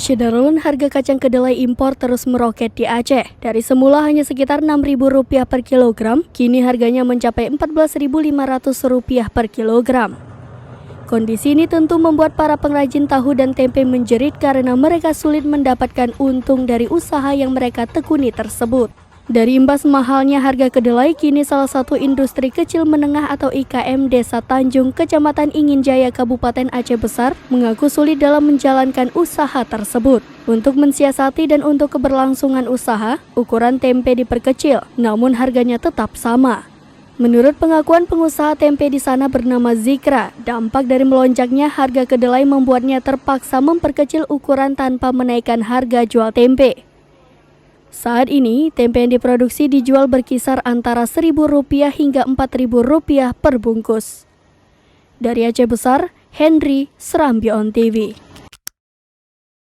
Syederulun, harga kacang kedelai impor terus meroket di Aceh. Dari semula hanya sekitar Rp6.000 per kilogram, kini harganya mencapai Rp14.500 per kilogram. Kondisi ini tentu membuat para pengrajin tahu dan tempe menjerit karena mereka sulit mendapatkan untung dari usaha yang mereka tekuni tersebut. Dari imbas mahalnya harga kedelai, kini salah satu industri kecil menengah atau IKM Desa Tanjung, Kecamatan Inginjaya, Kabupaten Aceh Besar, mengaku sulit dalam menjalankan usaha tersebut. Untuk mensiasati dan untuk keberlangsungan usaha, ukuran tempe diperkecil, namun harganya tetap sama. Menurut pengakuan pengusaha tempe di sana bernama Zikra, dampak dari melonjaknya harga kedelai membuatnya terpaksa memperkecil ukuran tanpa menaikkan harga jual tempe. Saat ini, tempe yang diproduksi dijual berkisar antara Rp1.000 hingga Rp4.000 per bungkus. Dari Aceh Besar, Henry, Serambi On TV.